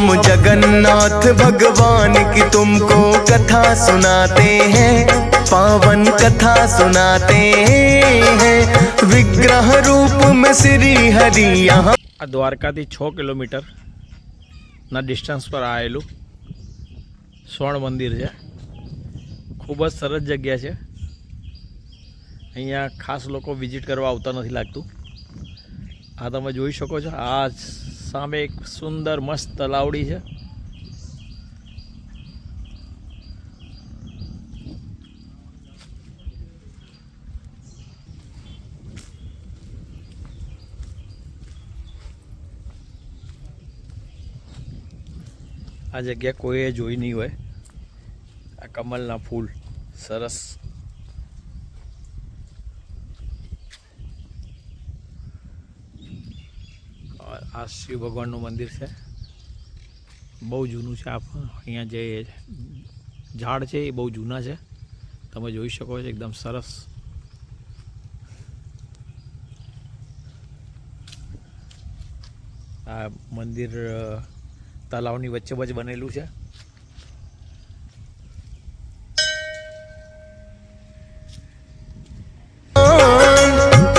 हम जगन्नाथ भगवान की तुमको कथा सुनाते हैं, पावन कथा सुनाते हैं। विग्रह रूप में श्री हरि यहाँ आ द्वारकाથી 6 કિલોમીટરના ડિસ્ટન્સ પર આવેલું સ્વર્ણ મંદિર છે। ખૂબ જ સરસ જગ્યા છે। અહીંયા ખાસ લોકો વિઝિટ કરવા આવતા નથી લાગતું। આ તમે જોઈ શકો છો, આ સામે એક સુંદર મસ્ત તલાવડી છે। આ જગ્યા કોઈએ જોઈ નહીં હોય। આ કમલના ફૂલ સરસ। આ શિવ ભગવાનનું મંદિર છે, બહુ જૂનું છે। અહીંયા જે ઝાડ છે એ બહુ જૂના છે, તમે જોઈ શકો છો, એકદમ સરસ। આ મંદિર તલાવની વચ્ચે વચ્ચે બનેલું છે।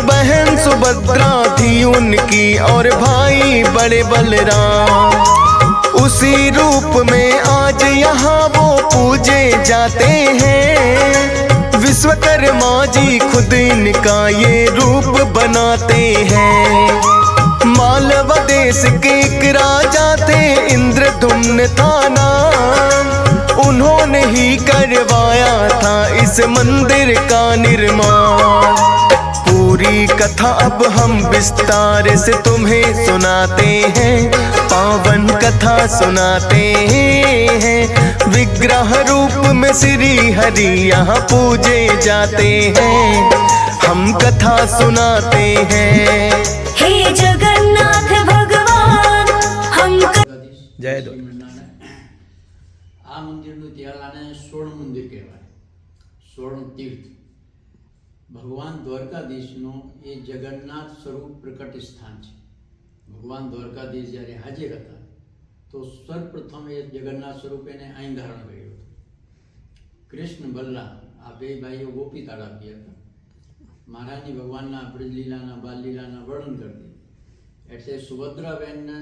बहन सुभद्रा थी उनकी और भाई बड़े बलराम, उसी रूप में आज यहाँ वो पूजे जाते हैं। विश्वकर्मा जी खुद इनका ये रूप बनाते हैं। मालव देश के एक राजा थे, इंद्रदुम्न था नाम, उन्होंने ही करवाया था इस मंदिर का निर्माण। पूरी कथा अब हम विस्तार से तुम्हें सुनाते हैं, पावन कथा सुनाते हैं। विग्रह रूप में श्री हरि यहाँ पूजे जाते हैं, हम कथा सुनाते हैं। हे जगन्नाथ भगवान हम જય દો। આ મંદિરનું ત્યાલાને સ્વર્ણ મંદિર કહેવાય, સ્વર્ણ તીર્થ। ભગવાન દ્વારકાધીશનું એ જગન્નાથ સ્વરૂપ પ્રકટ સ્થાન છે। ભગવાન દ્વારકાધીશ જ્યારે હાજર હતા તો સર્વપ્રથમ એ જગન્નાથ સ્વરૂપ એને અહીં ધારણ કર્યું હતું। કૃષ્ણ બલરામ આ બે ભાઈઓ ગોપી તાળાપી હતા। મહારાજની ભગવાનના બ્રજલીલાના બાલલીલાના વર્ણન કરતી, એટલે સુભદ્રાબેનને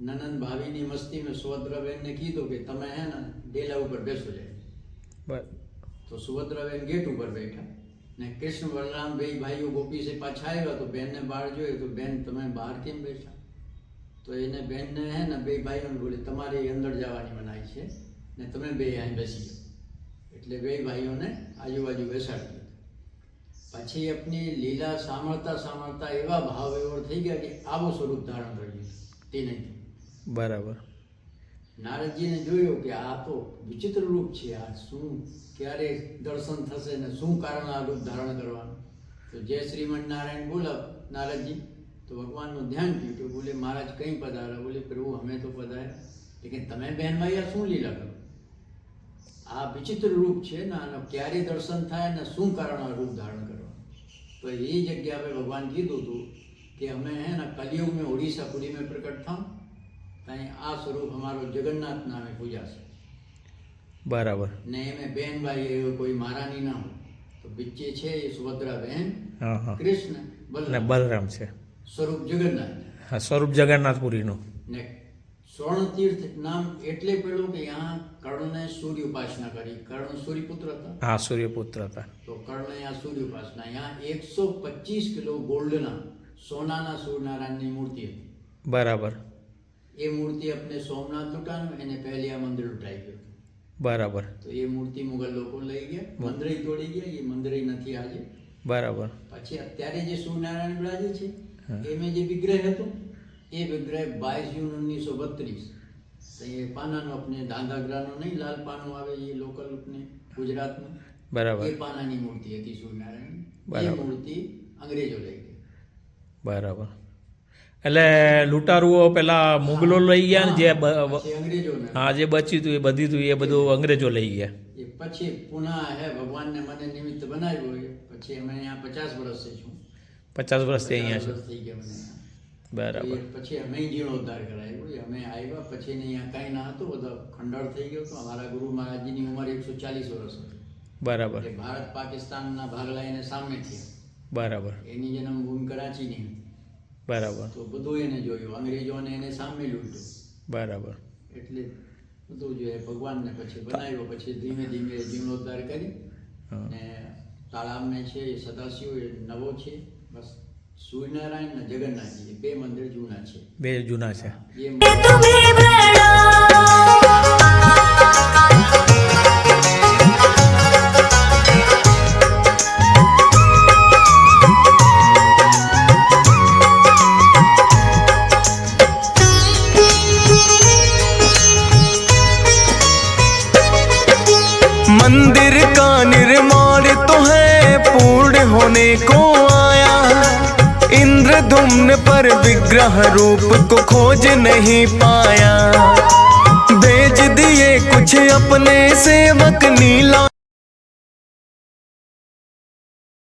નનંદ ભાવીની મસ્તીમાં સુભદ્રાબેનને કીધું કે તમે હે ને ડેલા ઉપર બેસો જાય। તો સુભદ્રાબેન ગેટ ઉપર બેઠા ને કૃષ્ણ બલરામ બે ભાઈઓ ગોપી से પાછા આવ્યા તો બેનને બહાર જોયું તો બેન તમે બહાર કેમ બેઠા? તો એને બેનને હે ને બે ભાઈઓને બોલે તમારે અંદર જવાની મનાઈ છે ને તમે બે અહીં બેસી જાઓ। એટલે બે ભાઈઓને આજુબાજુ બેસાડી દીધા। પછી अपनी લીલા સાંભળતા સાંભળતા એવા ભાવ એવો થઈ ગયા કે આવું સ્વરૂપ ધારણ કરી લીધું તેને। બરાબર। નારદજીને જોયું કે આ તો વિચિત્ર રૂપ છે, આ શું ક્યારે દર્શન થશે ને શું કારણ આ રૂપ ધારણ કરવાનું? તો જય શ્રીમન નારાયણ બોલા નારદજી તો ભગવાનનું ધ્યાન થયું તો બોલે મહારાજ કંઈ પધારા? બોલે પ્રભુ અમે તો પધાર્યા, લેकिन તમે બહેન ભાઈ આ શું લીલા કરો? આ વિચિત્ર રૂપ છે ને આનો ક્યારે દર્શન થાય ને શું કારણ આ રૂપ ધારણ કરવાનું? તો એ જગ્યા પર ભગવાન કીધું હતું કે અમે હે ને કલयुग में ओडिशापुरी में प्रकट था, कहीं आ स्वरूप हमारो जगन्नाथ नामे पूजा से। बराबर ने में बहन भाई कोई महारानी ना हो तो बिच्चे छे ये सुभद्रा बहन, कृष्ण बलराम છે स्वरूप जगन्नाथ। હા, સ્વરૂપ જગન્નાથપુરીનું। ने स्वर्ण तीर्थ नाम एटले पेड़ो कि यहाँ कर्ण ने सूर्य उपासना करी। कर्ण सूर्य पुत्र था। हाँ, सूर्यपुत्र था। तो कर्ण यहाँ सूर्य उपासना, यहाँ 125 किलो गोल्डना सोनाना सूर्यनारायण की मूर्ति है। बराबर। ये मूर्ति अपने सोमनाथ लुटानु एने पहले आ मंदिर लुटाई गयो। बराबर। तो ये मूर्ति मुगल लोगों लई गया, मंदिर ही तोड़ी गया, ये मंदिर ही नहीं आज। बराबर। પછી અત્યારે જે સૂર્યનારાયણ બિરાજે છે એમાં જે વિગ્રહ હતો એ વિગ્રહ 22 જૂન 1932 તો એ પાનાનો આપણે ધાંધાગ્રાનો નહીં, લાલ પાનું આવે એ લોકલ આપણે ગુજરાતનું, બરાબર, એ પાનાની મૂર્તિ હતી સૂર્યનારાયણ। એ બરાબર। મૂર્તિ અંગ્રેજો લઈ ગયા। બરાબર। એટલે લૂંટારુઓ પેલા મુગલો લઈ ગયા ને જે અંગ્રેજોને, હા, જે બચ્યું હતું એ બધી હતું એ બધું અંગ્રેજો લઈ ગયા। એ પછી પુનઃ હે ભગવાનને મને નિમિત્ત બનાવ્યો, પછી અમે અહીંયા 50 વર્ષથી છું। 50 વર્ષથી અહીંયા છે। થઈ ગયા મને। બરાબર. પછી અમે જીર્ણોદ્ધાર કરાવ્યો. અમે આવ્યા પછી ને અહીંયા કાંઈ ના હતું, બધો ખંડળ થઈ ગયો હતો. અમારા ગુરુ મહારાજજીની ઉંમર 140 વર્ષ હતી. બરાબર. એ ભારત પાકિસ્તાનના ભાગલા એને સામે થયા. બરાબર. એની જન્મભૂમિ કરાચીની હતી. બરાબર. તો બધું એને જોયું. અંગ્રેજોને એને સામે લૂંટ્યું. બરાબર. એટલે બધું જોઈએ ભગવાનને પછી બનાવ્યો. પછી ધીમે ધીમે જીર્ણોદ્ધાર કરી ને તાળામને છે એ સદાશિવ એ નવો છે. બસ સૂર્યનારાયણ ને જગન્નાથજી 2 મંદિર જૂના છે. 2 જૂના છે. એ तुम्हें मंदिर का निर्माण तो है पूर्ण होने को आया, इंद्रधुम्न पर विग्रह रूप को खोज नहीं पाया। भेज दिए कुछ अपने सेवक नीला